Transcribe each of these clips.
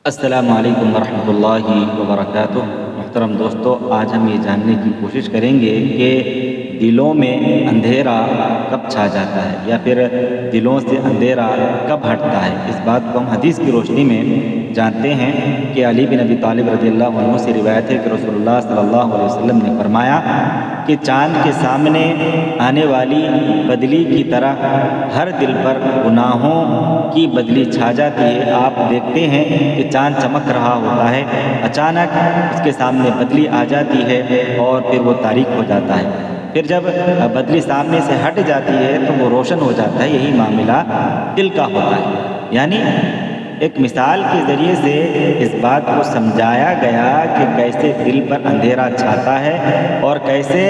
السلام علیکم ورحمۃ اللہ وبرکاتہ۔ محترم دوستو، آج ہم یہ جاننے کی کوشش کریں گے کہ دلوں میں اندھیرا کب چھا جاتا ہے یا پھر دلوں سے اندھیرا کب ہٹتا ہے۔ اس بات کو ہم حدیث کی روشنی میں جانتے ہیں کہ علی بن ابی طالب رضی اللہ عنہ سے روایت ہے کہ رسول اللہ صلی اللہ علیہ وسلم نے فرمایا کہ چاند کے سامنے آنے والی بدلی کی طرح ہر دل پر گناہوں کی بدلی چھا جاتی ہے۔ آپ دیکھتے ہیں کہ چاند چمک رہا ہوتا ہے، اچانک اس کے سامنے بدلی آ جاتی ہے اور پھر وہ تاریک ہو جاتا ہے۔ پھر جب بدلی سامنے سے ہٹ جاتی ہے تو وہ روشن ہو جاتا ہے۔ یہی معاملہ دل کا ہوتا ہے۔ یعنی ایک مثال کے ذریعے سے اس بات کو سمجھایا گیا کہ کیسے دل پر اندھیرا چھاتا ہے اور کیسے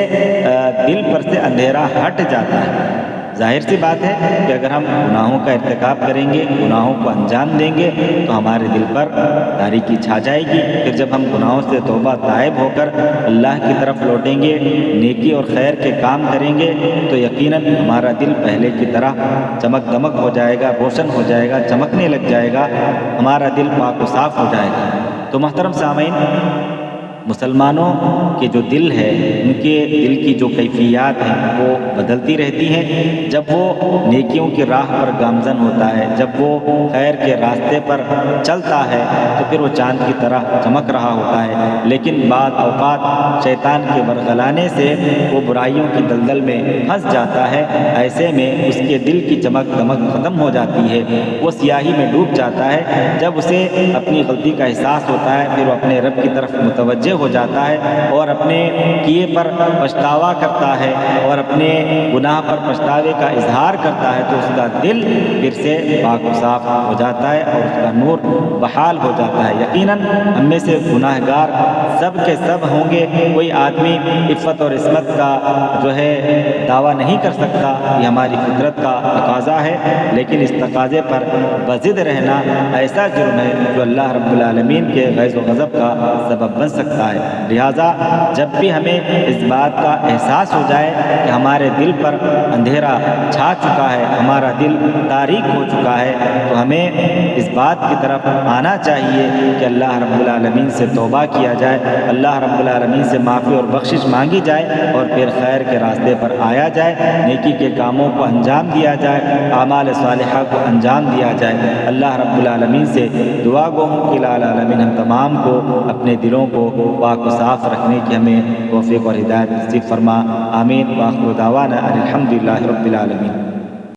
دل پر سے اندھیرا ہٹ جاتا ہے۔ ظاہر سی بات ہے کہ اگر ہم گناہوں کا ارتکاب کریں گے، گناہوں کو انجام دیں گے تو ہمارے دل پر تاریکی چھا جائے گی۔ پھر جب ہم گناہوں سے توبہ طائب ہو کر اللہ کی طرف لوٹیں گے، نیکی اور خیر کے کام کریں گے تو یقیناً ہمارا دل پہلے کی طرح چمک دمک ہو جائے گا، روشن ہو جائے گا، چمکنے لگ جائے گا، ہمارا دل پاک و صاف ہو جائے گا۔ تو محترم سامعین، مسلمانوں کے جو دل ہے، ان کے دل کی جو کیفیات ہیں وہ بدلتی رہتی ہیں۔ جب وہ نیکیوں کی راہ پر گامزن ہوتا ہے، جب وہ خیر کے راستے پر چلتا ہے تو پھر وہ چاند کی طرح چمک رہا ہوتا ہے، لیکن بعض اوقات شیطان کے ورغلانے سے وہ برائیوں کی دلدل میں پھنس جاتا ہے۔ ایسے میں اس کے دل کی چمک دمک ختم ہو جاتی ہے، وہ سیاہی میں ڈوب جاتا ہے۔ جب اسے اپنی غلطی کا احساس ہوتا ہے، پھر وہ اپنے رب کی طرف متوجہ ہو جاتا ہے اور اپنے کیے پر پچھتاوا کرتا ہے اور اپنے گناہ پر پچھتاوے کا اظہار کرتا ہے تو اس کا دل پھر سے پاک و صاف ہو جاتا ہے اور اس کا نور بحال ہو جاتا ہے۔ یقیناً ہم میں سے گناہ گار سب کے سب ہوں گے، کوئی آدمی عفت اور عصمت کا جو ہے دعویٰ نہیں کر سکتا، یہ ہماری فطرت کا تقاضا ہے، لیکن اس تقاضے پر بضد رہنا ایسا جرم ہے جو اللہ رب العالمین کے غیظ و غضب کا سبب بن سکتا ہے۔ لہٰذا جب بھی ہمیں اس بات کا احساس ہو جائے کہ ہمارے دل پر اندھیرا چھا چکا ہے، ہمارا دل تاریک ہو چکا ہے، تو ہمیں اس بات کی طرف آنا چاہیے کہ اللہ رب العالمین سے توبہ کیا جائے، اللہ رب العالمین سے معافی اور بخشش مانگی جائے اور پھر خیر کے راستے پر آیا جائے، نیکی کے کاموں کو انجام دیا جائے، اعمال صالحہ کو انجام دیا جائے۔ اللہ رب العالمین سے دعا گو ہوں کہ العالمین ہم تمام کو اپنے دلوں کو پاک و صاف رکھنے کی ہمیں توفیق اور ہدایت نصیب فرما۔ آمین۔ وآخر دعوانا ان الحمد للہ رب العالمین۔